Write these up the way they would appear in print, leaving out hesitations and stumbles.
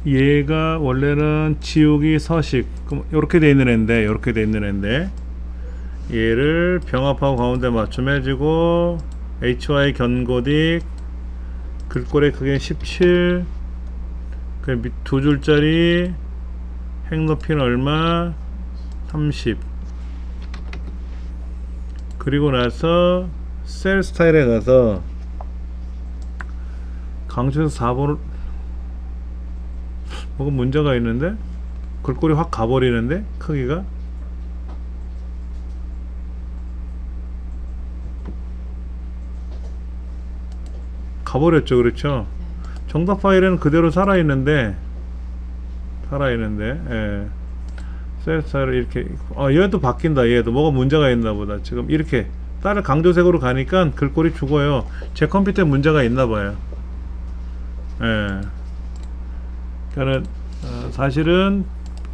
얘가 원래는 지우기 서식 이렇게 돼 있는 애인데, 이렇게 돼 있는 애인데, 얘를 병합하고 가운데 맞춤 해주고 HY 견고딕 글꼴의 크기는 17, 그 두 줄짜리 핵 높이는 얼마? 30. 그리고 나서 셀 스타일에 가서 강조해서 4번을 뭐가 문제가 있는데? 글꼴이 확 가버리는데? 크기가? 가버렸죠. 그렇죠? 정답 파일에는 그대로 살아있는데 예. 셀 스타일을 이렇게 얘도 바뀐다. 얘도 뭐가 문제가 있나 보다. 지금 이렇게 다른 강조색으로 가니까 글꼴이 죽어요. 제 컴퓨터에 문제가 있나 봐요. 예. 그러니까 사실은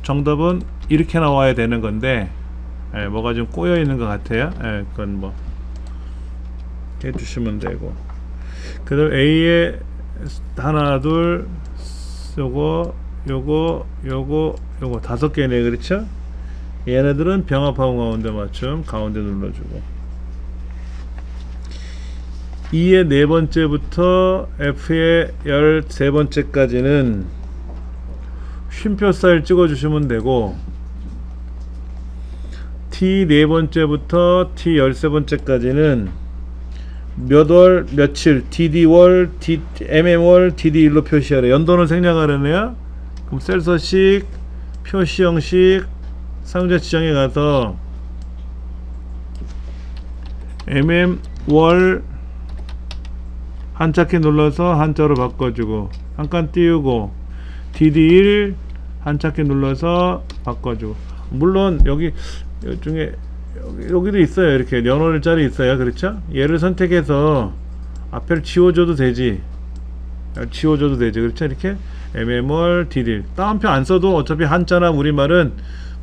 정답은 이렇게 나와야 되는 건데, 예, 뭐가 좀 꼬여 있는 것 같아요. 예, 그건 뭐 해주시면 되고. 그 다음 A에 하나 둘 요거 5개네. 그렇죠? 얘네들은 병합하고 가운데 맞춤, 가운데 눌러주고. E의 4번째부터 F의 13번째까지는 쉼표 스타일 찍어주시면 되고, T 4번째부터 T 13번째까지는 몇 월, 며칠, DD월, MM월, DD1로 표시하래. 연도는 생략하려네요. 그럼 셀서식, 표시 형식, 상자 지정에 가서 MM월 한자키 눌러서 한자로 바꿔주고, 한 칸 띄우고, DD1 한자키 눌러서 바꿔주고. 물론 여기 중에 여기도 있어요. 이렇게 연월짜리 있어요. 그렇죠? 얘를 선택해서 앞에를 지워줘도 되지. 그렇죠? 이렇게 MM월 DD1 따옴표 안 써도 어차피 한자나 우리말은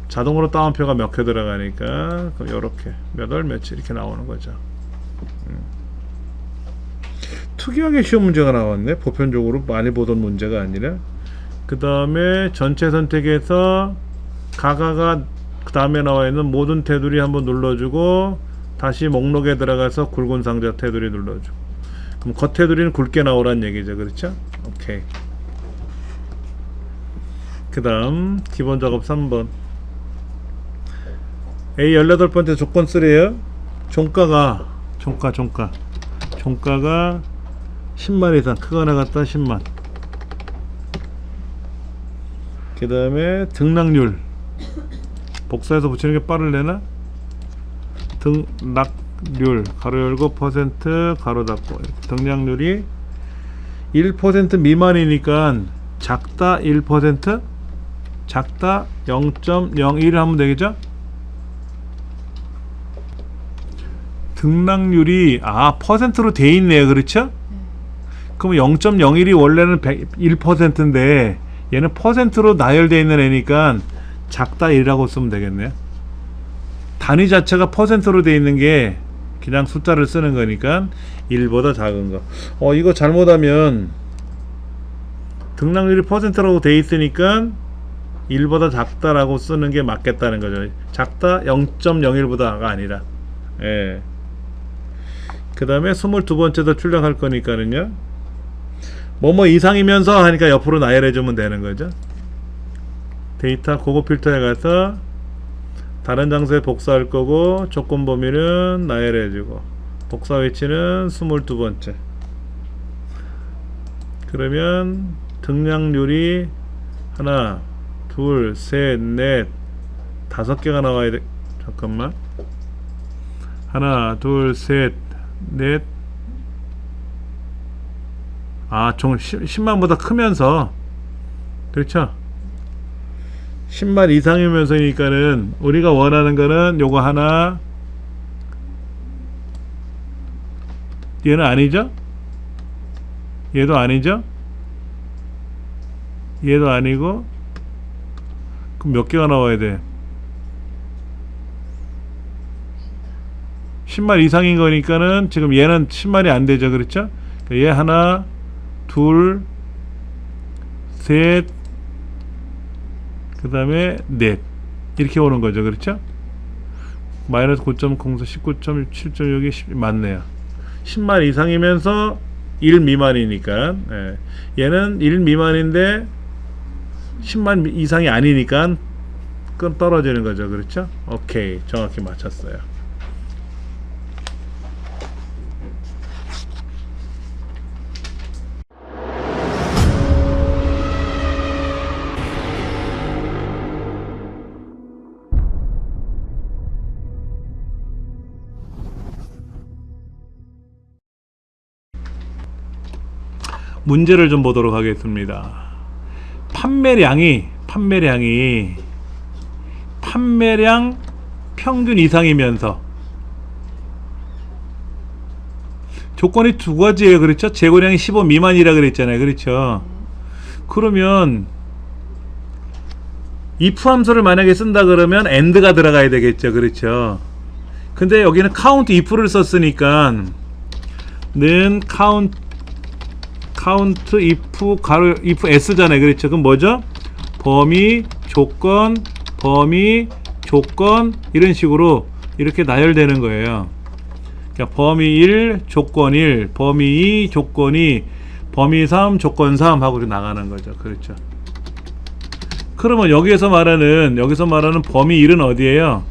자동으로 따옴표가 몇 개 들어가니까, 그럼 요렇게 몇 월 며칠 이렇게 나오는 거죠. 특이하게 쉬운 문제가 나왔네. 보편적으로 많이 보던 문제가 아니라. 그 다음에 전체 선택해서 가가가 그 다음에 나와 있는 모든 테두리 한번 눌러주고, 다시 목록에 들어가서 굵은 상자 테두리 눌러주고. 그럼 겉 테두리는 굵게 나오란 얘기죠. 그렇죠? 오케이. 그 다음 기본 작업 3번 A 18번째 조건 3에요. 종가가 10만 이상, 크거나 같다 10만. 그 다음에 등락률 복사해서 붙이는 게 빠르려나? 등락률 가로 열고 퍼센트 가로 닫고. 등락률이 1% 미만이니까 작다 1%, 작다 0.01을 하면 되겠죠? 등락률이 퍼센트로 돼 있네요. 그렇죠? 그럼 0.01이 원래는 1%인데 얘는 퍼센트로 나열되어 있는 애니까 작다 1이라고 쓰면 되겠네요. 단위 자체가 퍼센트로 되어 있는 게 그냥 숫자를 쓰는 거니까 1보다 작은 거. 이거 잘못하면 등락률이 퍼센트라고 되어 있으니까 1보다 작다라고 쓰는 게 맞겠다는 거죠. 작다 0.01보다가 아니라. 예. 그 다음에 22번째도 출력할 거니까는요, 뭐뭐 이상이면서 하니까 옆으로 나열해 주면 되는 거죠. 데이터 고급 필터에 가서 다른 장소에 복사할 거고, 조건 범위는 나열해 주고, 복사 위치는 22번째. 그러면 등락률이 하나 둘 셋 넷 5개가 나와야 돼. 잠깐만. 하나 둘 셋 넷. 총 10만보다 크면서, 그렇죠? 10만 이상이면서니까는 우리가 원하는 거는 요거 하나, 얘는 아니죠? 얘도 아니죠? 얘도 아니고. 그럼 몇 개가 나와야 돼? 10만 이상인 거니까는 지금 얘는 10만이 안 되죠. 그렇죠? 얘 하나 둘 셋 그 다음에 넷 이렇게 오는 거죠. 그렇죠? 마이너스 9.04 19.7.6이 10 맞네요. 10만 이상이면서 1 미만이니까 얘는 1 미만인데 10만 이상이 아니니까 그건 떨어지는 거죠. 그렇죠? 오케이, 정확히 맞췄어요. 문제를 좀 보도록 하겠습니다. 판매량 평균 이상이면서 조건이 두 가지예요. 그렇죠? 재고량이 15 미만이라 그랬잖아요. 그렇죠? 그러면 if 함수를 만약에 쓴다 그러면 and가 들어가야 되겠죠. 그렇죠? 근데 여기는 count if를 썼으니까 는 count if s잖아요. 그렇죠? 그럼 뭐죠? 범위 조건 이런 식으로 이렇게 나열되는 거예요. 그러니까 범위 1 조건 1, 범위 2 조건 2, 범위 3 조건 3 하고 나가는 거죠. 그렇죠? 그러면 여기에서 말하는 범위 1은 어디예요?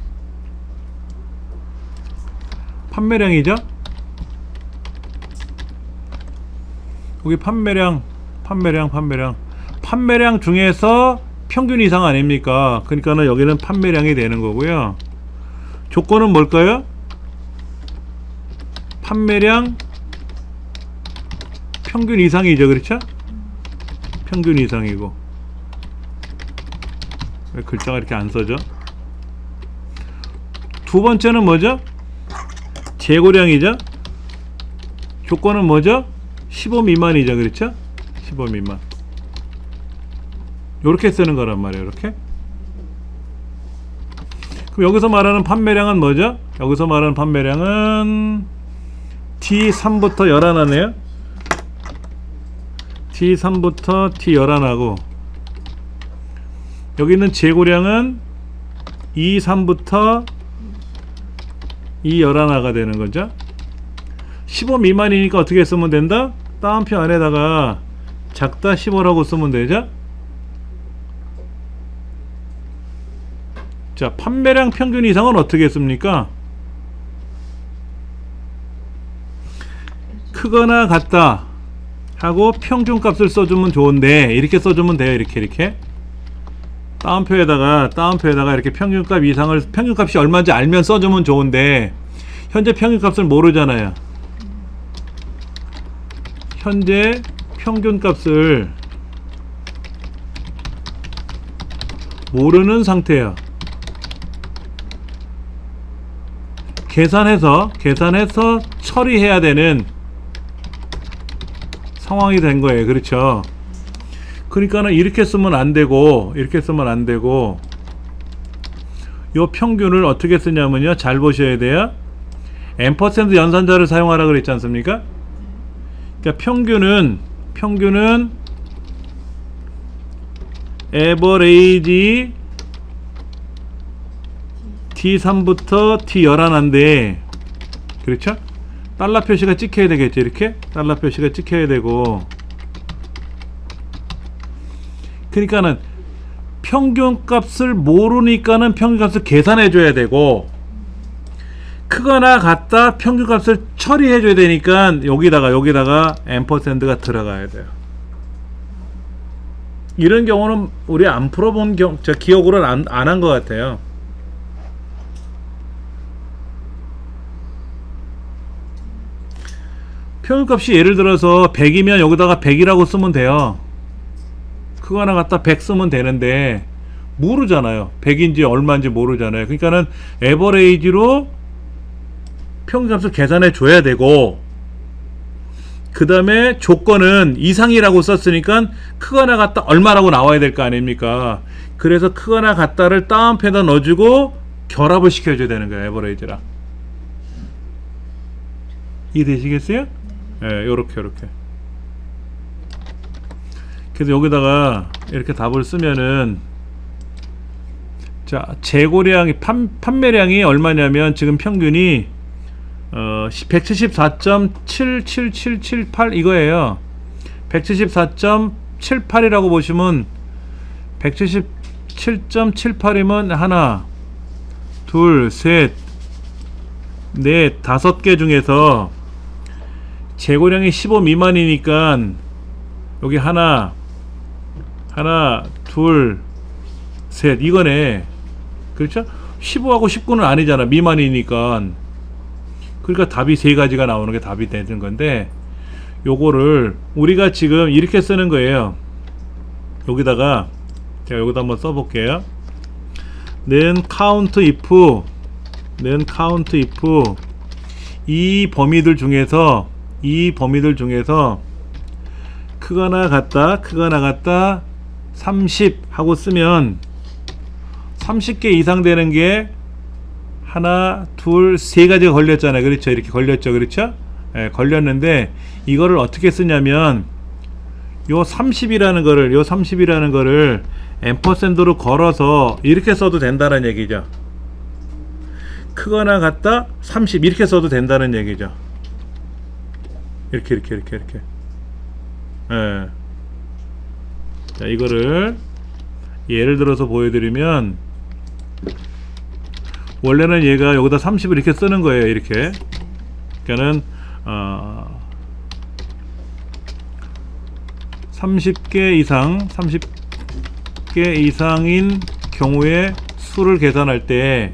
판매량이죠? 여기 판매량 중에서 평균 이상 아닙니까? 그러니까는 여기는 판매량이 되는 거고요. 조건은 뭘까요? 판매량 평균 이상이죠. 그렇죠? 평균 이상이고. 왜 글자가 이렇게 안 써져? 두 번째는 뭐죠? 재고량이죠? 조건은 뭐죠? 15 미만이죠. 그렇죠? 15 미만. 요렇게 쓰는 거란 말이에요. 이렇게. 그럼 여기서 말하는 판매량은 뭐죠? 여기서 말하는 판매량은 T3부터 11하네요. T3부터 T11하고 여기 있는 재고량은 E3부터 E11가 되는 거죠. 15 미만이니까 어떻게 쓰면 된다? 따옴표 안에다가 작다 15라고 쓰면 되죠. 자, 판매량 평균 이상은 어떻게 씁니까? 크거나 같다 하고 평균값을 써주면 좋은데 이렇게 써주면 돼요. 이렇게 따옴표에다가 이렇게 평균값이 얼마인지 알면 써주면 좋은데 현재 평균값을 모르잖아요. 현재 평균값을 모르는 상태야. 계산해서 처리해야 되는 상황이 된 거예요. 그렇죠? 그러니까는 이렇게 쓰면 안 되고 요 평균을 어떻게 쓰냐면요. 잘 보셔야 돼요. M% 연산자를 사용하라 그랬지 않습니까? 그러니까 평균은 average T3부터 T11인데 그렇죠? 달러 표시가 찍혀야 되겠죠. 이렇게 달러 표시가 찍혀야 되고 그러니까는 평균값을 모르니까는 평균값을 계산해 줘야 되고 크거나 같다 평균값을 처리해 줘야 되니까 여기다가 M%가 들어가야 돼요. 이런 경우는 우리 안 풀어본 저 기억으로는 안 한 것 같아요. 평균값이 예를 들어서 100이면 여기다가 100이라고 쓰면 돼요. 크거나 같다 100 쓰면 되는데 모르잖아요. 100인지 얼마인지 모르잖아요. 그러니까는 에버레이지로 평균값을 계산해 줘야 되고 그 다음에 조건은 이상이라고 썼으니까 크거나 같다 얼마라고 나와야 될 거 아닙니까? 그래서 크거나 같다를 다운표에다 넣어주고 결합을 시켜줘야 되는 거예요. 에버레이지랑. 이해되시겠어요? 예, 요렇게 그래서 여기다가 이렇게 답을 쓰면은 자, 재고량이 판매량이 얼마냐면 지금 평균이 174.77778 이거예요. 174.78이라고 보시면 177.78이면 하나, 둘, 셋, 넷, 5개 중에서 재고량이 15 미만이니까 여기 하나, 둘, 셋 이거네. 그렇죠? 15하고 19는 아니잖아. 미만이니까. 그러니까 답이 세 가지가 나오는 게 답이 되는 건데, 요거를 우리가 지금 이렇게 쓰는 거예요. 여기다가 제가 여기다 한번 써볼게요. 는 count if 이 범위들 중에서 크거나 같다 30 하고 쓰면 30개 이상 되는 게 하나, 둘, 세 가지가 걸렸잖아요. 그렇죠? 이렇게 걸렸죠. 그렇죠? 예, 걸렸는데 이거를 어떻게 쓰냐면 요 30이라는 거를 앰퍼샌드로 걸어서 이렇게 써도 된다는 얘기죠. 크거나 같다 30 이렇게 써도 된다는 얘기죠. 이렇게. 예. 자, 이거를 예를 들어서 보여드리면, 원래는 얘가 여기다 30을 이렇게 쓰는 거예요. 이렇게. 그러니까는 30개 이상인 경우에 수를 계산할 때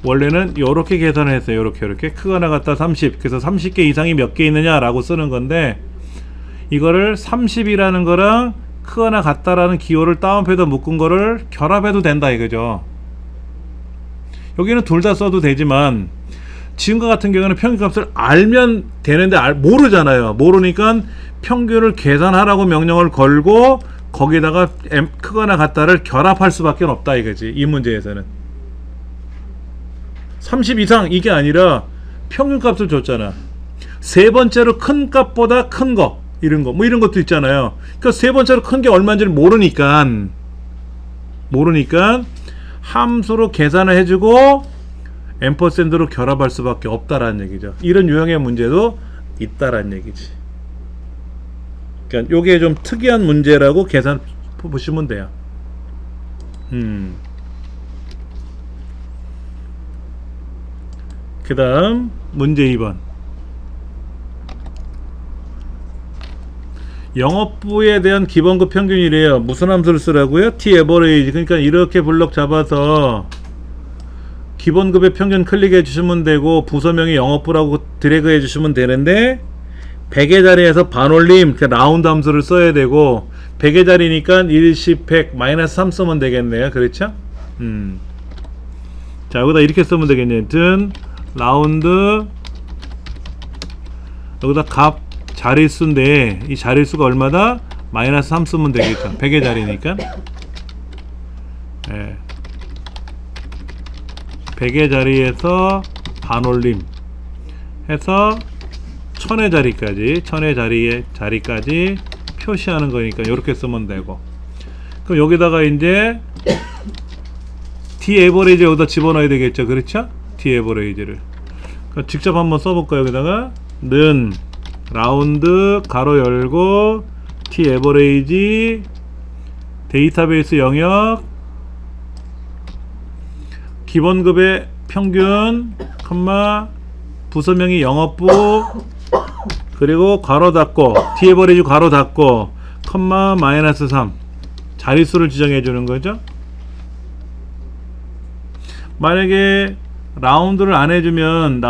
원래는 이렇게 계산을 했어요. 이렇게 크거나 같다 30. 그래서 30개 이상이 몇 개 있느냐라고 쓰는 건데, 이거를 30이라는 거랑 크거나 같다라는 기호를 다운표에다 묶은 거를 결합해도 된다 이거죠. 여기는 둘 다 써도 되지만 지금과 같은 경우는 평균값을 알면 되는데 모르잖아요. 모르니까 평균을 계산하라고 명령을 걸고 거기다가 크거나 같다를 결합할 수밖에 없다 이거지. 이 문제에서는 30 이상 이게 아니라 평균값을 줬잖아. 세 번째로 큰 값보다 큰 거, 이런 것도 있잖아요. 그러니까 세 번째로 큰 게 얼마인지를 모르니까 함수로 계산을 해주고 앰퍼샌드로 결합할 수밖에 없다라는 얘기죠. 이런 유형의 문제도 있다라는 얘기지. 그러니까 요게 좀 특이한 문제라고 계산 보시면 돼요. 그 다음 문제 2번. 영업부에 대한 기본급 평균이래요. 무슨 함수를 쓰라고요? T average. 그러니까 이렇게 블록 잡아서 기본급의 평균 클릭해 주시면 되고, 부서명이 영업부라고 드래그 해 주시면 되는데, 100의 자리에서 반올림, 라운드 함수를 써야 되고, 100의 자리니까 1, 10, 100, 마이너스 3 쓰면 되겠네요. 그렇죠? 자, 여기다 이렇게 쓰면 되겠네요. 든 라운드, 여기다 값 자릿수인데 이 자릿수가 얼마다? 마이너스 3 쓰면 되겠죠. 100의 자리니까. 예. 100의 자리에서 반올림 해서 1000의 자리까지 표시하는 거니까 이렇게 쓰면 되고, 그럼 여기다가 이제 D average 여기다 집어넣어야 되겠죠. 그렇죠? D average를 직접 한번 써볼까요? 여기다가 는 라운드 가로 열고 T average 데이터베이스 영역 기본급의 평균 컴마 부서명이 영업부 그리고 가로 닫고 T average 가로 닫고 컴마 마이너스 3 자릿수를 지정해 주는 거죠. 만약에 라운드를 안 해주면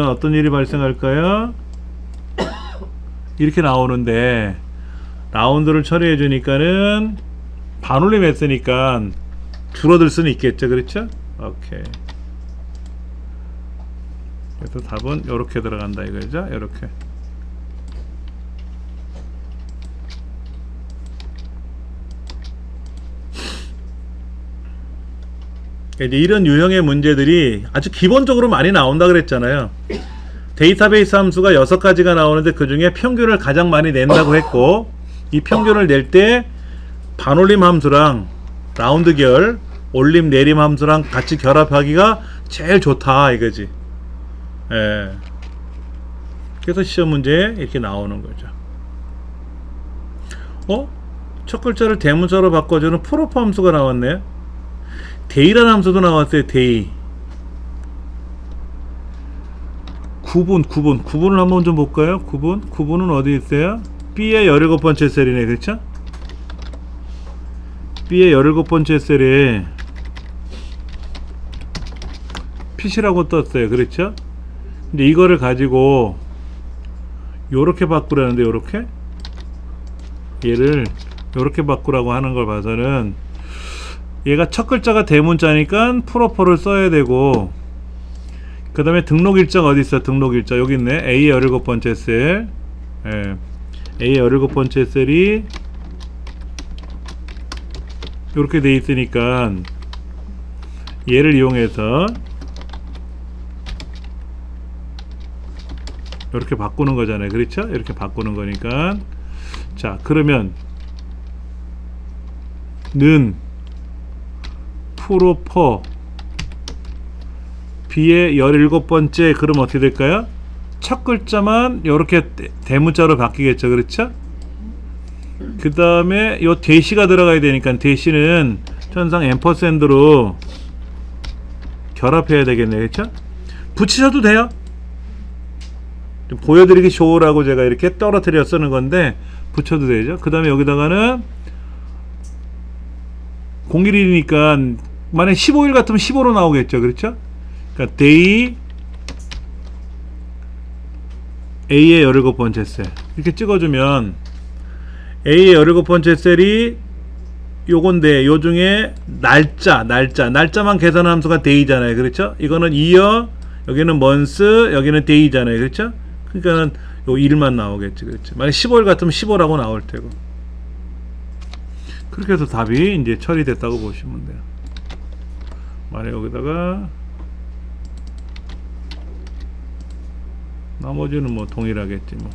어떤 일이 발생할까요? 이렇게 나오는데, 라운드를 처리해 주니까는 반올림 했으니까 줄어들 수는 있겠죠. 그렇죠? 오케이. 그래서 답은 이렇게 들어간다 이거죠. 이렇게. 이제 이런 유형의 문제들이 아주 기본적으로 많이 나온다 그랬잖아요. 데이터베이스 함수가 6가지가 나오는데 그 중에 평균을 가장 많이 낸다고 했고, 이 평균을 낼 때 반올림 함수랑 라운드 결 올림 내림 함수랑 같이 결합하기가 제일 좋다 이거지. 예. 그래서 시험 문제에 이렇게 나오는 거죠. 첫 글자를 대문자로 바꿔주는 프로프 함수가 나왔네요. 데이라는 함수도 나왔어요. 데이. 구분을 한번 좀 볼까요? 구분은 어디 있어요? B의 17번째 셀이네. 그렇죠? B의 17번째 셀에 핏이라고 떴어요. 그렇죠? 근데 이거를 가지고 요렇게 바꾸라는데, 요렇게 얘를 요렇게 바꾸라고 하는 걸 봐서는 얘가 첫 글자가 대문자니까 프로퍼를 써야 되고, 그 다음에 등록 일자가 어디 있어? 등록 일자 여기 있네. A의 17번째 셀. 예. A의 17번째 셀이 이렇게 돼 있으니까 얘를 이용해서 이렇게 바꾸는 거잖아요. 그렇죠? 이렇게 바꾸는 거니까. 자, 그러면 는 프로퍼 B의 17번째, 그럼 어떻게 될까요? 첫 글자만 이렇게 대문자로 바뀌겠죠. 그렇죠? 그 다음에 요 대시가 들어가야 되니까 대시는 천상 앰퍼샌드로 결합해야 되겠네요. 그렇죠? 붙이셔도 돼요. 좀 보여드리기 좋으라고 제가 이렇게 떨어뜨려 쓰는 건데 붙여도 되죠. 그 다음에 여기다가는 01일이니까 만약 15일 같으면 15로 나오겠죠. 그렇죠? 그러니까 day A의 17번째 셀 이렇게 찍어주면 A의 17번째 셀이 요건데, 요 중에 날짜만 계산한 함수가 day잖아요. 그렇죠? 이거는 year, 여기는 month, 여기는 day잖아요. 그렇죠? 그러니까는 요 일만 나오겠지. 그렇죠? 만약 15일 같으면 15라고 나올 테고. 그렇게 해서 답이 이제 처리됐다고 보시면 돼요. 만약 여기다가 나머지는 뭐 동일하겠지 뭐.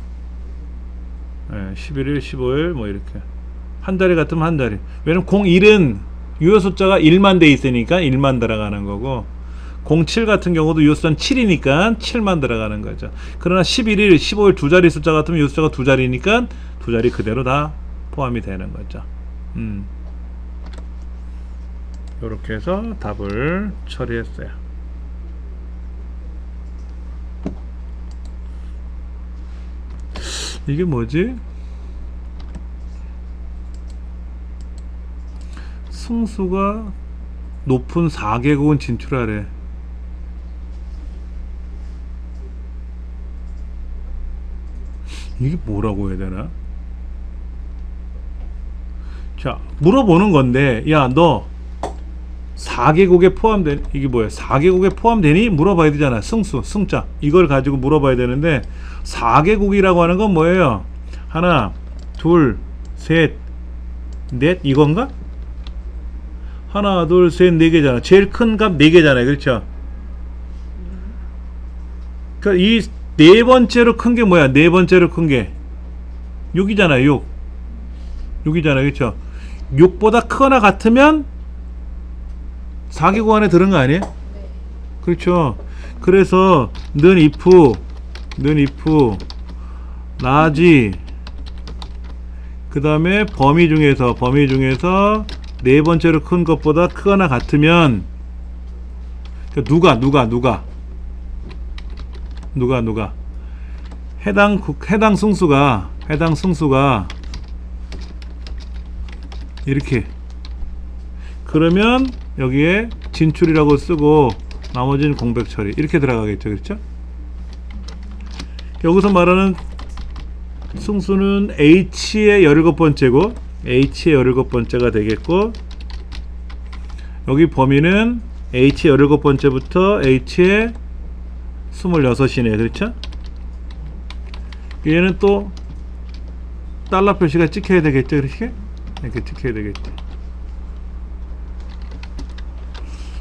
11일, 15일 뭐 이렇게 한 달이 같으면 한 달이. 왜냐면 01은 유효 숫자가 1만 돼 있으니까 1만 들어가는 거고, 07 같은 경우도 유효 숫자는 7이니까 7만 들어가는 거죠. 그러나 11일, 15일 두 자리 숫자 같으면 유효 숫자가 두 자리니까 두 자리 그대로 다 포함이 되는 거죠. 이렇게 해서 답을 처리했어요. 이게 뭐지? 승수가 높은 4개국은 진출하래. 이게 뭐라고 해야 되나? 자, 물어보는 건데, 야, 너 4개국에 포함된, 이게 뭐야? 4개국에 포함되니? 물어봐야 되잖아. 승자. 이걸 가지고 물어봐야 되는데, 4개국이라고 하는 건 뭐예요? 하나, 둘, 셋, 넷, 이건가? 하나, 둘, 셋, 네 개잖아. 제일 큰 값 네 개잖아요. 그렇죠? 그러니까 이 네 번째로 큰 게 뭐야? 네 번째로 큰 게 6이잖아요. 6. 6이잖아요. 그렇죠? 6보다 크거나 같으면 4개국 안에 들은 거 아니에요? 네. 그렇죠. 그래서 는 if large, 그 다음에 범위 중에서 네 번째로 큰 것보다 크거나 같으면, 그러니까 누가 해당 승수가 이렇게, 그러면 여기에 진출이라고 쓰고 나머지는 공백 처리 이렇게 들어가겠죠. 그렇죠? 여기서 말하는 승수는 H의 17번째고 H의 17번째가 되겠고, 여기 범위는 H의 17번째부터 H의 26이네. 그렇죠? 얘는 또 달러 표시가 찍혀야 되겠죠. 이렇게 찍혀야 되겠죠.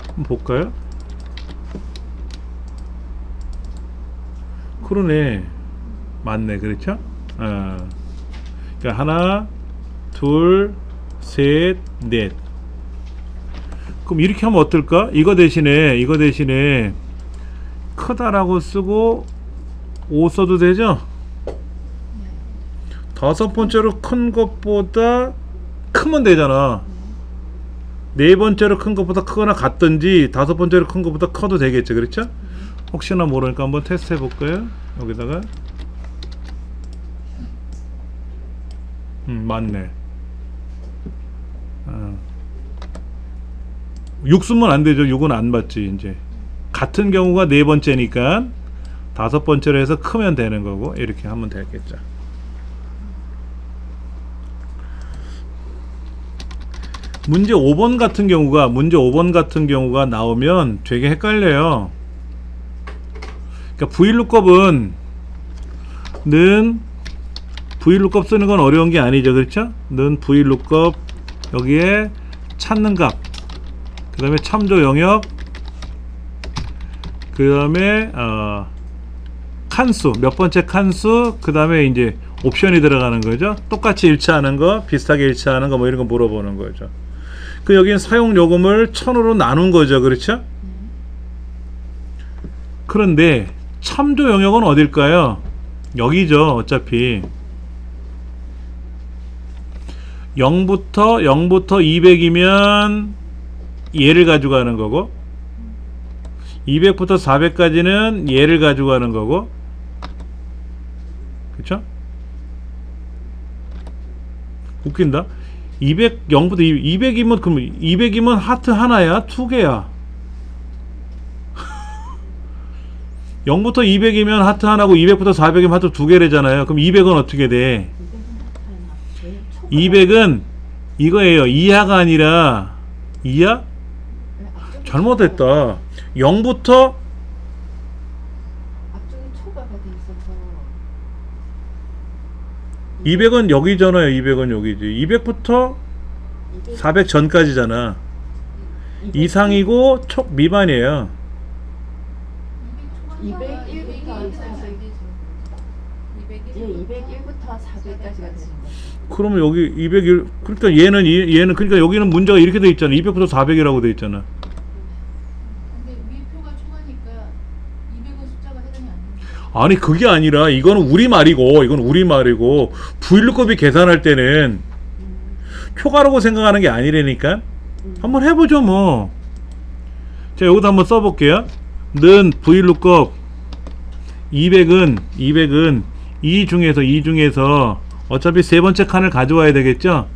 한번 볼까요? 그러네. 맞네. 그렇죠? 그러니까 하나, 둘, 셋, 넷. 그럼 이렇게 하면 어떨까? 이거 대신에 크다라고 쓰고 5 써도 되죠? 다섯 번째로 큰 것보다 크면 되잖아. 네 번째로 큰 것보다 크거나 같든지 다섯 번째로 큰 것보다 커도 되겠죠. 그렇죠? 혹시나 모르니까 한번 테스트 해볼까요? 여기다가 맞네. 6 쓰면 안 되죠. 6은 안 맞지. 이제 같은 경우가 네 번째니까 다섯 번째로 해서 크면 되는 거고 이렇게 하면 되겠죠. 문제 5번 같은 경우가 나오면 되게 헷갈려요. 그러니까 VLOOKUP은 VLOOKUP 쓰는 건 어려운 게 아니죠. 그렇죠? 는 VLOOKUP 여기에 찾는 값, 그 다음에 참조 영역, 그 다음에 칸수, 몇 번째 칸수, 그 다음에 이제 옵션이 들어가는 거죠. 똑같이 일치하는 거, 비슷하게 일치하는 거, 뭐 이런 거 물어보는 거죠. 그 여기는 사용 요금을 1000으로 나눈 거죠. 그렇죠? 그런데 참조 영역은 어딜까요? 여기죠. 어차피 0부터 200이면 얘를 가져가는 거고, 200부터 400까지는 얘를 가져가는 거고, 그쵸? 웃긴다. 0부터 200이면 그럼 200이면 하트 하나야? 두 개야? 0부터 200이면 하트 하나고 200부터 400이면 하트 두 개래잖아요. 그럼 200은 어떻게 돼? 200은 이거예요. 이하가 아니라 이하? 잘못했다. 0부터 앞쪽에 초과가 돼 있어서 200은 여기잖아요. 200은 여기지. 200부터 400 전까지잖아. 이상이고 촉 미만이에요. 201부터 400까지가 되는 그러면 여기 201, 그러니까 얘는 그러니까 여기는 문제가 이렇게 돼 있잖아. 200부터 400이라고 돼 있잖아. 근데 위표가 초과니까 200은 숫자가 해당이 안 됩니다. 아니 그게 아니라 이거는 우리말이고 VLOOKUP이 계산할 때는 표가라고 생각하는 게 아니라니까. 한번 해보죠 뭐. 자, 여기다 한번 써볼게요. 는 VLOOKUP 200은 이 중에서 어차피 세 번째 칸을 가져와야 되겠죠?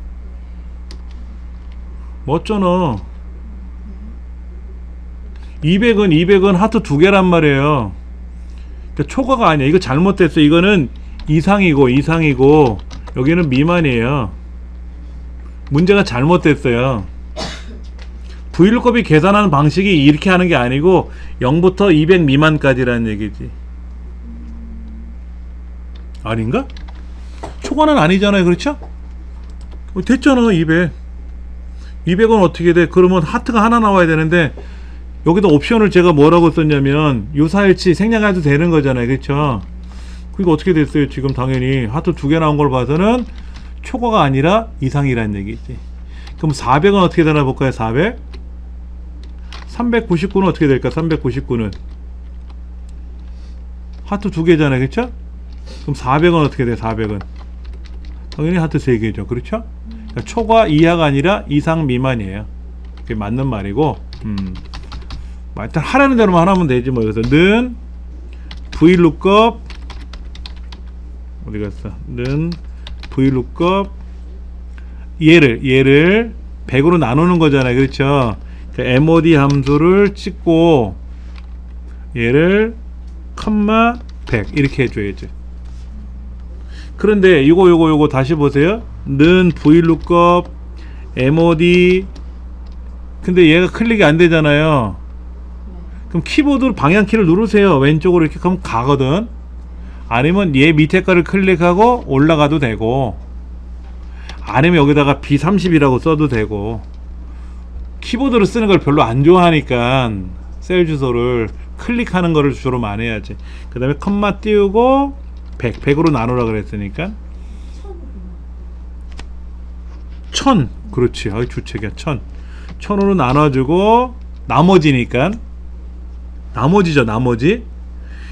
멋져너. 200은 하트 두 개란 말이에요. 그러니까 초과가 아니야. 이거 잘못됐어. 이거는 이상이고 여기는 미만이에요. 문제가 잘못됐어요. VLOOKUP이 계산하는 방식이 이렇게 하는 게 아니고 0부터 200 미만까지라는 얘기지. 아닌가? 초과는 아니잖아요. 그렇죠? 됐잖아. 200은 어떻게 돼? 그러면 하트가 하나 나와야 되는데 여기다 옵션을 제가 뭐라고 썼냐면 유사일치 생략해도 되는 거잖아요. 그렇죠? 그게 어떻게 됐어요? 지금 당연히 하트 두 개 나온 걸 봐서는 초과가 아니라 이상이라는 얘기지. 그럼 400은 어떻게 되나 볼까요? 400? 399는 어떻게 될까? 399는 하트 두 개잖아요. 그렇죠? 그럼 400은 어떻게 돼? 400은 당연히 하트 3개죠. 그렇죠? 그러니까 초과 이하가 아니라 이상 미만이에요. 그게 맞는 말이고, 일단 하라는 대로만 하면 되지 뭐. 그래서 는 VLOOKUP 어디 갔어? 는 VLOOKUP 얘를 100으로 나누는 거잖아요. 그렇죠? 그러니까 MOD 함수를 찍고 얘를 컴마 100 이렇게 해줘야지. 그런데 요거 다시 보세요. 는 VLOOKUP MOD 근데 얘가 클릭이 안 되잖아요. 그럼 키보드 방향키를 누르세요. 왼쪽으로 이렇게 하면 가거든. 아니면 얘 밑에 거를 클릭하고 올라가도 되고, 아니면 여기다가 B30이라고 써도 되고. 키보드로 쓰는 걸 별로 안 좋아하니까 셀 주소를 클릭하는 거를 주로 많이 해야지. 그 다음에 컴마 띄우고 100으로 나누라 그랬으니까 1000 그렇지. 아이 주책이야. 1000 1000으로 나눠주고 나머지니까 나머지죠. 나머지.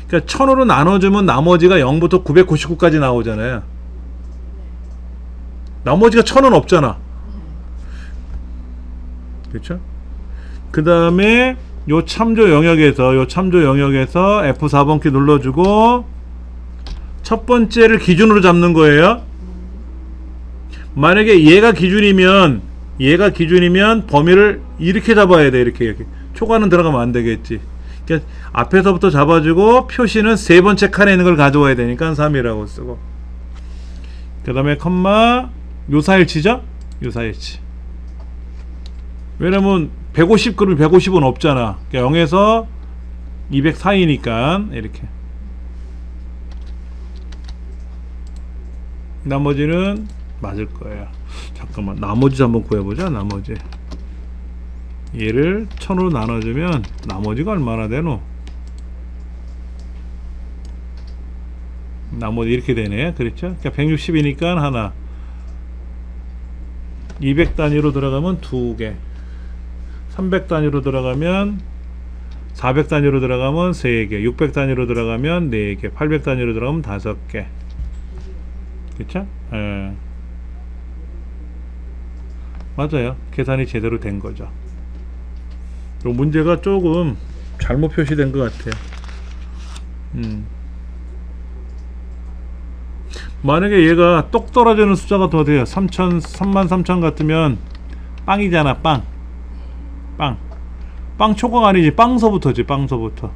그러니까 1000으로 나눠주면 나머지가 0부터 999까지 나오잖아요. 나머지가 1000은 없잖아. 그렇죠? 그 다음에 요 참조 영역에서 F4번 키 눌러주고 첫 번째를 기준으로 잡는 거예요. 만약에 얘가 기준이면 범위를 이렇게 잡아야 돼. 이렇게 초과는 들어가면 안 되겠지. 그러니까 앞에서부터 잡아주고 표시는 세 번째 칸에 있는 걸 가져와야 되니까 3이라고 쓰고, 그 다음에 컴마 요사일치죠? 요사일치. 왜냐면 150 그러면 150은 없잖아. 그러니까 0에서 200 사이니까 이렇게. 나머지는 맞을 거예요. 잠깐만, 나머지 한번 구해보자. 나머지 얘를 1000으로 나눠주면 나머지가 얼마나 되노? 나머지 이렇게 되네. 그렇죠? 그러니까 160이니까 하나, 200 단위로 들어가면 2개, 300 단위로 들어가면 400 단위로 들어가면 3개, 600 단위로 들어가면 4개, 800 단위로 들어가면 5개. 그쵸? 예. 맞아요. 계산이 제대로 된 거죠. 요 문제가 조금 잘못 표시된 것 같아요. 만약에 얘가 똑 떨어지는 숫자가 더 돼요. 33,000 같으면 빵이잖아. 빵 초과가 아니지. 빵서부터지. 빵서부터.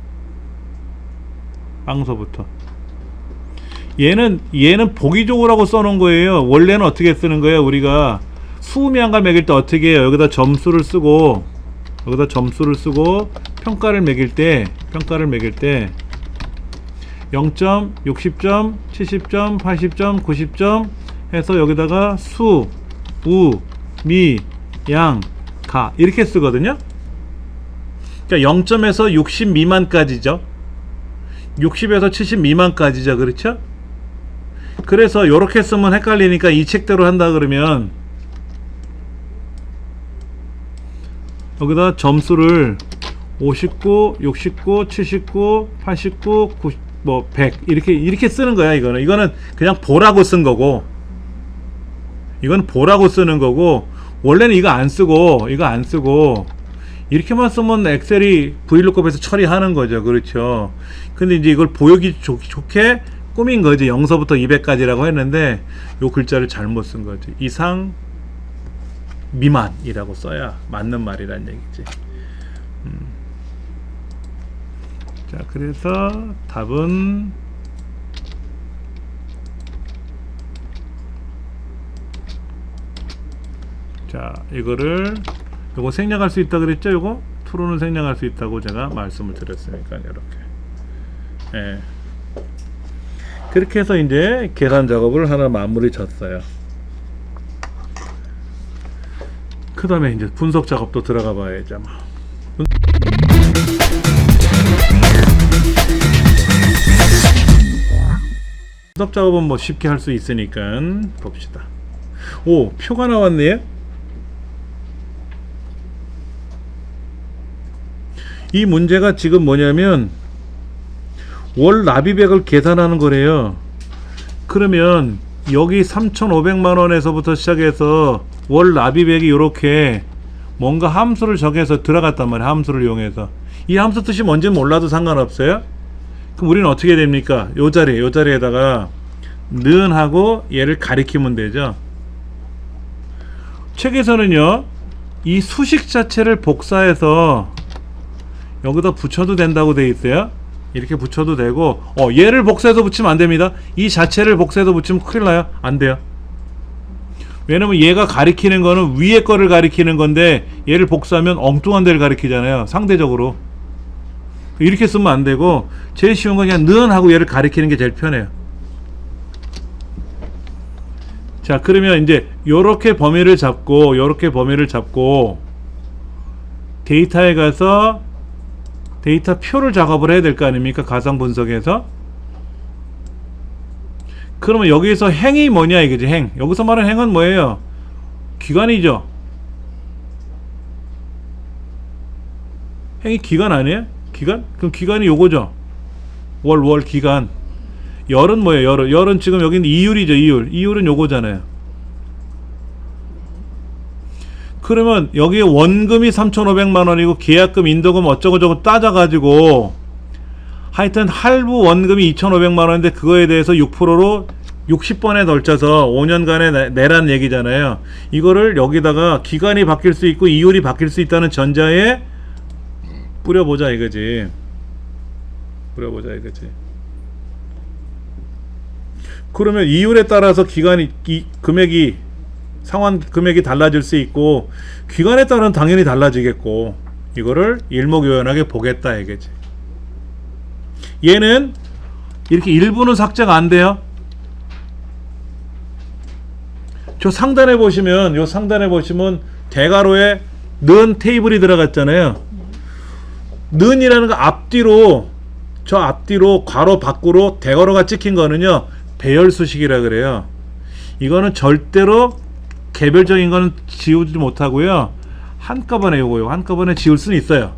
얘는 보기적으로라고 써놓은 거예요. 원래는 어떻게 쓰는 거예요? 우리가 수음양가 매길 때 어떻게 해요? 여기다 점수를 쓰고 평가를 매길 때 0점, 60점, 70점, 80점, 90점 해서 여기다가 수, 우, 미, 양, 가 이렇게 쓰거든요. 그러니까 0점에서 60 미만까지죠. 60에서 70 미만까지죠. 그렇죠? 그래서 요렇게 쓰면 헷갈리니까 이 책대로 한다 그러면 여기다 점수를 59, 69, 79, 89, 90, 100 이렇게 쓰는 거야. 이거는 그냥 보라고 쓴 거고, 이건 보라고 쓰는 거고, 원래는 이거 안 쓰고 이렇게만 쓰면 엑셀이 VLOOKUP에서 처리하는 거죠. 그렇죠? 근데 이제 이걸 보여기 좋게 꾸민 거지. 0서부터 200까지라고 했는데 요 글자를 잘못 쓴 거지. 이상 미만이라고 써야 맞는 말이란 얘기지. 자, 그래서 답은 자, 요거 생략할 수 있다 그랬죠? 요거 true는 생략할 수 있다고 제가 말씀을 드렸으니까 이렇게. 예. 그렇게 해서 이제 계산 작업을 하나 마무리 졌어요. 그 다음에 이제 분석 작업도 들어가 봐야죠. 분석 작업은 뭐 쉽게 할 수 있으니까 봅시다. 오, 표가 나왔네요. 이 문제가 지금 뭐냐면 월 납입액을 계산하는 거래요. 그러면 여기 3,500만원에서부터 시작해서 월 납입액이 이렇게 뭔가 함수를 정해서 들어갔단 말이에요. 함수를 이용해서. 이 함수 뜻이 뭔지 몰라도 상관없어요. 그럼 우리는 어떻게 됩니까? 요 자리에다가 는 하고 얘를 가리키면 되죠. 책에서는요, 이 수식 자체를 복사해서 여기다 붙여도 된다고 돼 있어요. 이렇게 붙여도 되고, 얘를 복사해서 붙이면 안 됩니다. 이 자체를 복사해서 붙이면 큰일 나요. 안 돼요. 왜냐면 얘가 가리키는 거는 위에 거를 가리키는 건데, 얘를 복사하면 엉뚱한 데를 가리키잖아요. 상대적으로. 이렇게 쓰면 안 되고, 제일 쉬운 건 그냥 는 하고 얘를 가리키는 게 제일 편해요. 자, 그러면 이제 요렇게 범위를 잡고 데이터에 가서 데이터 표를 작업을 해야 될 거 아닙니까? 가상 분석에서. 그러면 여기서 행이 뭐냐 이거지. 행. 여기서 말하는 행은 뭐예요? 기관이죠. 행위 기간 아니에요? 기간? 그럼 기간이 요거죠. 월 기간. 열은 뭐예요? 열은 지금 여기는 이율이죠. 이율은 요거잖아요. 그러면 여기에 원금이 3,500만 원이고 계약금, 인도금 어쩌고저쩌고 따져가지고 하여튼 할부 원금이 2,500만 원인데 그거에 대해서 6%로 60번에 덜쳐서 5년간에 내란 얘기잖아요. 이거를 여기다가 기간이 바뀔 수 있고 이율이 바뀔 수 있다는 전자에 뿌려보자 이거지. 그러면 이율에 따라서 기간이 금액이 상환 금액이 달라질 수 있고 기간에 따라는 당연히 달라지겠고 이거를 일목요연하게 보겠다 이거지. 얘는 이렇게 일부는 삭제가 안 돼요. 저 상단에 보시면 대괄호에 는 테이블이 들어갔잖아요. 는이라는 거 앞뒤로 저 앞뒤로 괄호 밖으로 대괄호가 찍힌 거는요 배열수식이라 그래요. 이거는 절대로 개별적인 거는 지우지 못하고요. 한꺼번에 한꺼번에 지울 수는 있어요.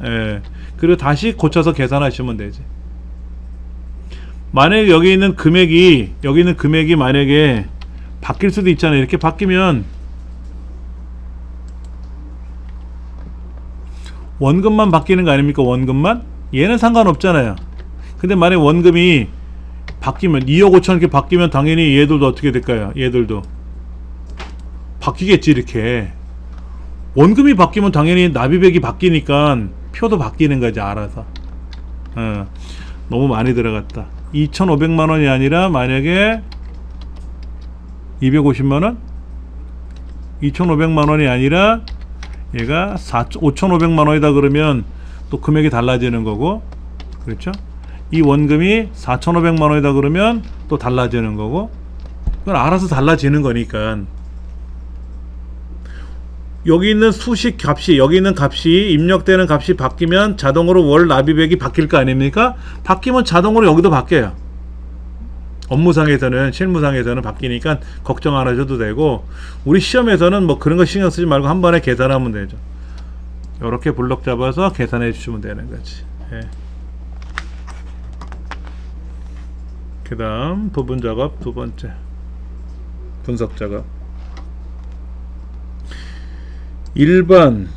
예. 그리고 다시 고쳐서 계산하시면 되지. 만약에 여기 있는 금액이 만약에 바뀔 수도 있잖아요. 이렇게 바뀌면 원금만 바뀌는 거 아닙니까? 원금만? 얘는 상관없잖아요. 근데 만약에 원금이 바뀌면 2억 5천 이렇게 바뀌면 당연히 얘들도 어떻게 될까요? 얘들도 바뀌겠지. 이렇게 원금이 바뀌면 당연히 납입액이 바뀌니까 표도 바뀌는 거지 알아서. 너무 많이 들어갔다. 2,500만 원이 아니라 만약에 250만 원? 2,500만 원이 아니라 얘가 5,500만 원이다 그러면 또 금액이 달라지는 거고, 그렇죠? 이 원금이 4,500만 원이다 그러면 또 달라지는 거고, 그건 알아서 달라지는 거니까. 여기 있는 수식 값이, 여기 있는 값이, 입력되는 값이 바뀌면 자동으로 월 납입액이 바뀔 거 아닙니까? 바뀌면 자동으로 여기도 바뀌어요. 업무상에서는, 실무상에서는 바뀌니까 걱정 안 하셔도 되고, 우리 시험에서는 뭐 그런 거 신경 쓰지 말고 한 번에 계산하면 되죠. 이렇게 블럭 잡아서 계산해 주시면 되는 거지. 예. 그 다음 부분 작업 두 번째, 분석 작업. 일반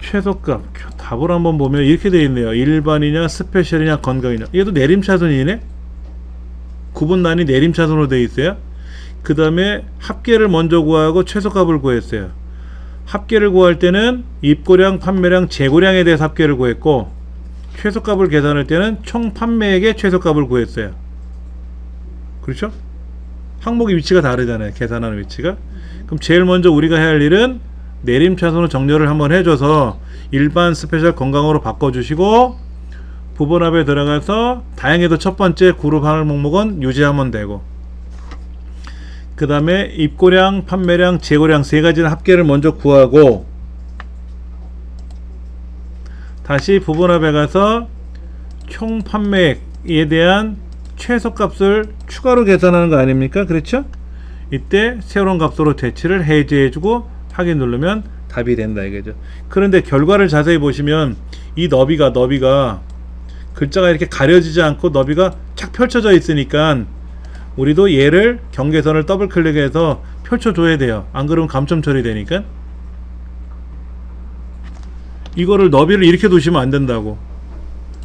최소값 답을 한번 보면 이렇게 되어 있네요. 일반이냐 스페셜이냐 건강이냐. 얘도 내림차순이네. 구분란이 내림차순으로 되어 있어요. 그 다음에 합계를 먼저 구하고 최소값을 구했어요. 합계를 구할 때는 입고량, 판매량, 재고량에 대해서 합계를 구했고, 최소값을 계산할 때는 총 판매액의 최소값을 구했어요. 그렇죠? 항목의 위치가 다르잖아요. 계산하는 위치가. 그럼 제일 먼저 우리가 해야 할 일은 내림차순으로 정렬을 한번 해줘서 일반, 스페셜, 건강으로 바꿔주시고, 부분합에 들어가서 다행히도 첫 번째 그룹 하늘 목록은 유지하면 되고, 그 다음에 입고량, 판매량, 재고량 세 가지는 합계를 먼저 구하고, 다시 부분합에 가서 총 판매액에 대한 최소값을 추가로 계산하는 거 아닙니까? 그렇죠? 이때 새로운 값으로 대치를 해제해주고 확인 누르면 답이 된다 이거죠. 그런데 결과를 자세히 보시면 이 너비가 글자가 이렇게 가려지지 않고 너비가 착 펼쳐져 있으니까 우리도 얘를 경계선을 더블 클릭해서 펼쳐줘야 돼요. 안 그러면 감점 처리되니까. 이거를 너비를 이렇게 두시면 안 된다고.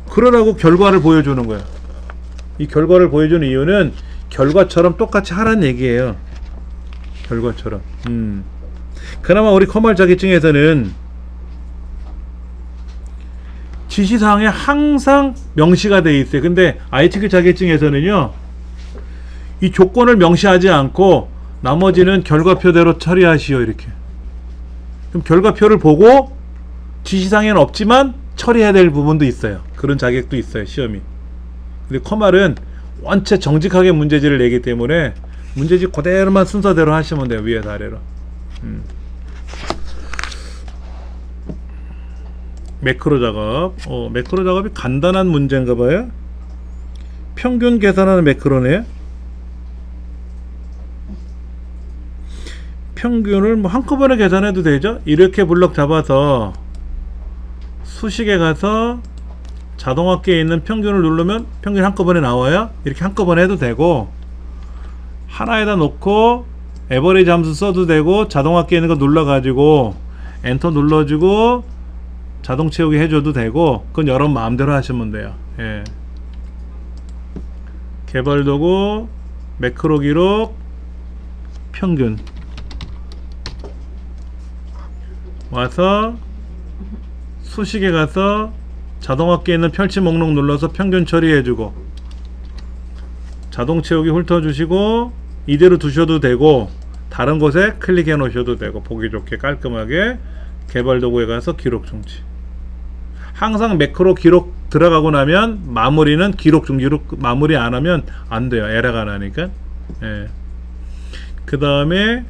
그러라고 결과를 보여주는 거야. 이 결과를 보여주는 이유는 결과처럼 똑같이 하라는 얘기예요. 결과처럼. 그나마 우리 컴활 자격증에서는 지시사항에 항상 명시가 되어 있어요. 근데 ITQ 자격증에서는요, 이 조건을 명시하지 않고 나머지는 결과표대로 처리하시오 이렇게. 그럼 결과표를 보고 지시사항에는 없지만 처리해야 될 부분도 있어요. 그런 자격도 있어요, 시험이. 근데 컴활은 원체 정직하게 문제지를 내기 때문에 문제지 그대로만 순서대로 하시면 돼요. 위에서 아래로. 매크로 작업. 매크로 작업이 간단한 문제인가 봐요. 평균 계산하는 매크로네요. 평균을 뭐 한꺼번에 계산해도 되죠. 이렇게 블럭 잡아서 수식에 가서 자동화기에 있는 평균을 누르면 평균이 한꺼번에 나와요. 이렇게 한꺼번에 해도 되고, 하나에다 놓고 에버리지 함수 써도 되고, 자동화기에 있는 거 눌러가지고 엔터 눌러주고 자동 채우기 해줘도 되고, 그건 여러분 마음대로 하시면 돼요. 예. 개발 도구, 매크로 기록, 평균. 와서 수식에 가서 자동화기에 있는 펼치 목록 눌러서 평균 처리해주고, 자동 채우기 훑어주시고, 이대로 두셔도 되고 다른 곳에 클릭해 놓으셔도 되고, 보기 좋게 깔끔하게 개발 도구에 가서 기록 중지. 항상 매크로 기록 들어가고 나면 마무리는 기록 중지로 마무리 안 하면 안 돼요. 에러가 나니까. 예. 그 다음에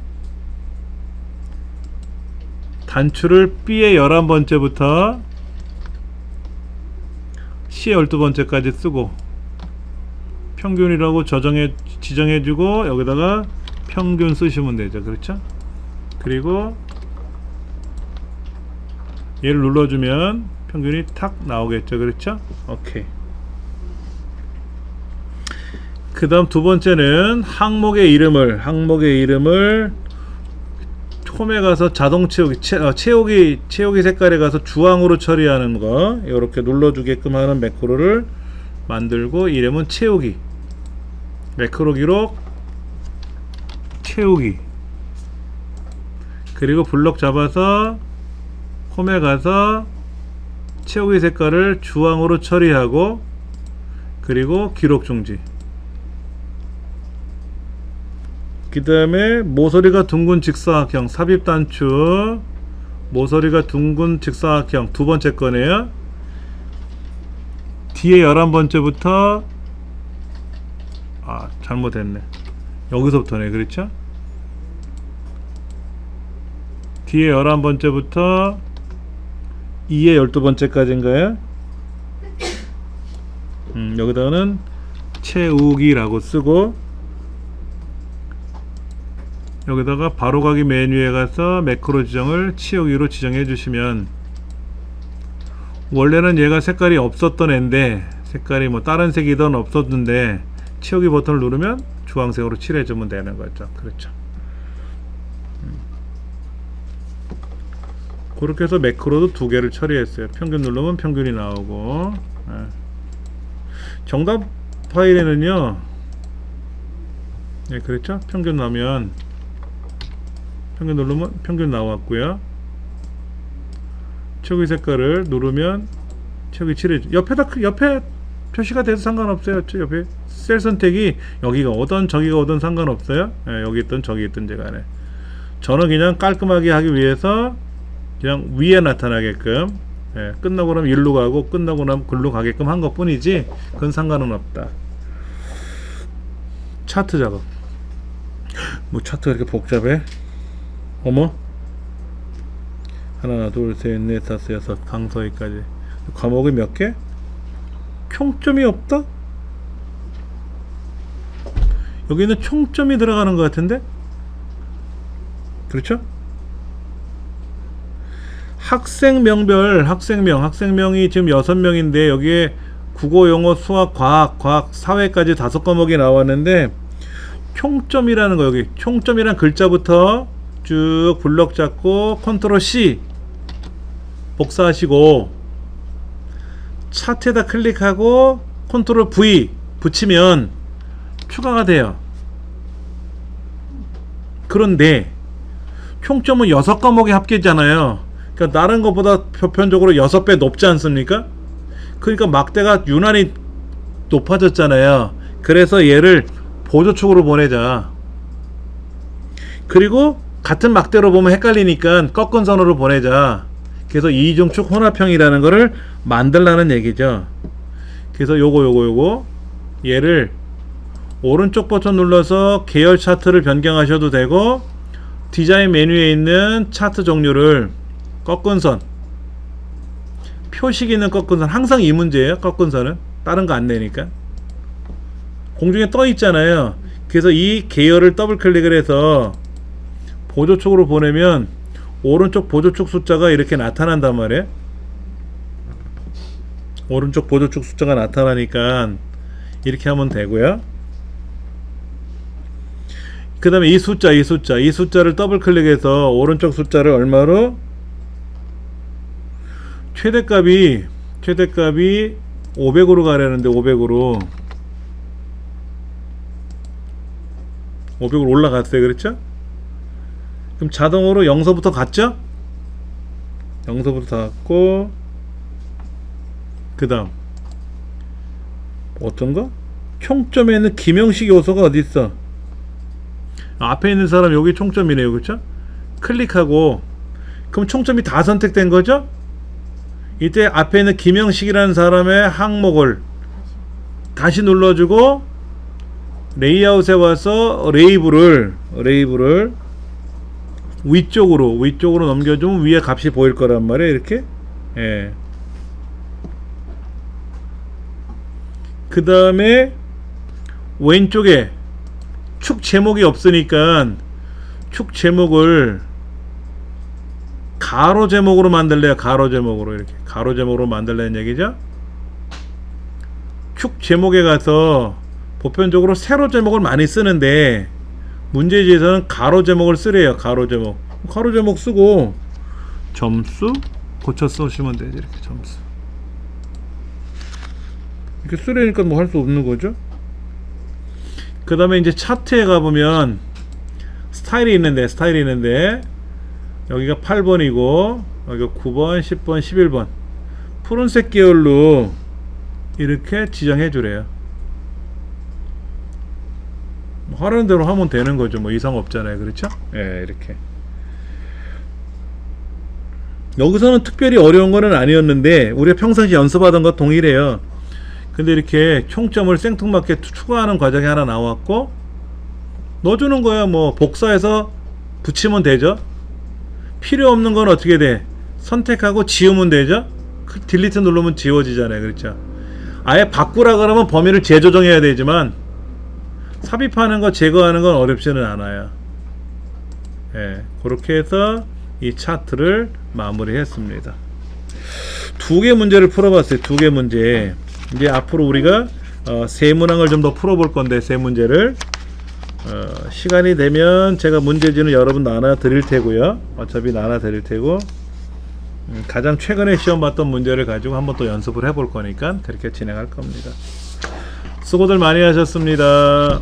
단추를 B의 11번째부터 C의 12번째까지 쓰고 평균이라고 지정해주고 여기다가 평균 쓰시면 되죠. 그렇죠? 그리고 얘를 눌러주면 평균이 탁 나오겠죠. 그렇죠? 오케이. 그 다음 두 번째는 항목의 이름을 홈에 가서 자동 채우기 색깔에 가서 주황으로 처리하는 거, 이렇게 눌러주게끔 하는 매크로를 만들고, 이름은 채우기, 매크로 기록 채우기. 그리고 블럭 잡아서 홈에 가서 채우기 색깔을 주황으로 처리하고, 그리고 기록 중지. 그 다음에 모서리가 둥근 직사각형 삽입 단추, 모서리가 둥근 직사각형 두 번째 거네요. 뒤에 11번째부터 잘못했네. 여기서부터네. 그렇죠? 뒤에 11번째부터 2의 12번째까지인가요? 여기다가는 채우기라고 쓰고, 여기다가 바로가기 메뉴에 가서 매크로 지정을 채우기로 지정해 주시면, 원래는 얘가 색깔이 없었던 애인데, 색깔이 뭐 다른 색이든 없었는데 채우기 버튼을 누르면 주황색으로 칠해 주면 되는 거죠. 그렇죠? 그렇게 해서 매크로도 두 개를 처리했어요. 평균 누르면 평균이 나오고, 정답 파일에는요, 네, 그렇죠? 평균 나오면 평균 누르면 평균 나왔고요. 채우기 색깔을 누르면 채우기 칠해줘. 옆에 표시가 돼도 상관없어요. 옆에 셀 선택이 여기가 오든 저기가 오든 상관없어요. 여기 있든 저기 있든 간에. 저는 그냥 깔끔하게 하기 위해서 그냥 위에 나타나게끔, 끝나고 나면 일로 가고 끝나고 나면 글로 가게끔 한 것 뿐이지, 그건 상관은 없다. 차트 작업. 뭐 차트가 이렇게 복잡해? 어머, 하나 둘 셋 넷 다섯 여섯 강서희까지 과목이 몇 개? 총점이 없다? 여기는 총점이 들어가는 것 같은데? 그렇죠? 학생명별 학생명이 지금 6명인데 여기에 국어, 영어, 수학, 과학, 사회까지 5과목이 나왔는데, 총점이라는 거, 여기 총점이란 글자부터 쭉 블럭 잡고 컨트롤 C 복사하시고 차트에다 클릭하고 컨트롤 V 붙이면 추가가 돼요. 그런데 총점은 6과목의 합계잖아요. 그러니까 다른 것보다 보편적으로 6배 높지 않습니까? 그러니까 막대가 유난히 높아졌잖아요. 그래서 얘를 보조축으로 보내자. 그리고 같은 막대로 보면 헷갈리니까 꺾은 선으로 보내자. 그래서 이중축 혼합형이라는 거를 만들라는 얘기죠. 그래서 요거 얘를 오른쪽 버튼 눌러서 계열 차트를 변경하셔도 되고, 디자인 메뉴에 있는 차트 종류를 꺾은 선, 표식 있는 꺾은 선, 항상 이 문제예요. 꺾은 선은 다른 거 안 내니까 공중에 떠 있잖아요. 그래서 이 계열을 더블 클릭을 해서 보조축으로 보내면 오른쪽 보조축 숫자가 이렇게 나타난단 말이에요. 오른쪽 보조축 숫자가 나타나니까 이렇게 하면 되고요. 그 다음에 이 숫자를 더블 클릭해서 오른쪽 숫자를 얼마로? 최대값이 500으로 가려는데 500으로 올라갔어요. 그렇죠? 그럼 자동으로 0서부터 갔죠? 0서부터 갔고, 그 다음 어떤 거? 총점에 있는 기명식 요소가 어디 있어? 앞에 있는 사람 여기 총점이네요. 그렇죠? 클릭하고, 그럼 총점이 다 선택된 거죠? 이때 앞에 있는 김영식이라는 사람의 항목을 다시 눌러주고 레이아웃에 와서 레이블을 위쪽으로 넘겨주면 위에 값이 보일 거란 말이에요. 이렇게. 예. 그 다음에 왼쪽에 축 제목이 없으니까 축 제목을 가로 제목으로 만들래요. 가로 제목으로 이렇게 가로 제목으로 만들라는 얘기죠. 축 제목에 가서 보편적으로 세로 제목을 많이 쓰는데 문제지에서는 가로 제목을 쓰래요. 가로 제목 쓰고 점수 고쳐 쓰시면 되지. 이렇게 점수 이렇게 쓰려니까 뭐 할 수 없는 거죠. 그 다음에 이제 차트에 가보면 스타일이 있는데 여기가 8번이고 여기가 9번, 10번, 11번 푸른색 계열로 이렇게 지정해 주래요. 하라는 대로 하면 되는 거죠. 뭐 이상 없잖아요. 그렇죠? 예, 이렇게. 여기서는 특별히 어려운 거는 아니었는데 우리가 평상시 연습하던 것 동일해요. 근데 이렇게 총점을 생뚱맞게 추가하는 과정이 하나 나왔고 넣어주는 거야. 뭐 복사해서 붙이면 되죠. 필요 없는 건 어떻게 돼? 선택하고 지우면 되죠. 딜리트 누르면 지워지잖아요. 그렇죠? 아예 바꾸라 그러면 범위를 재조정해야 되지만 삽입하는 거 제거하는 건 어렵지는 않아요. 예, 그렇게 해서 이 차트를 마무리했습니다. 2개 문제를 풀어봤어요. 2개 문제. 이제 앞으로 우리가 세 문항을 좀 더 풀어볼 건데 세 문제를 시간이 되면 제가 문제지는 여러분 나눠 드릴 테고요. 어차피 나눠 드릴 테고 가장 최근에 시험 봤던 문제를 가지고 한번 또 연습을 해볼 거니까 그렇게 진행할 겁니다. 수고들 많이 하셨습니다.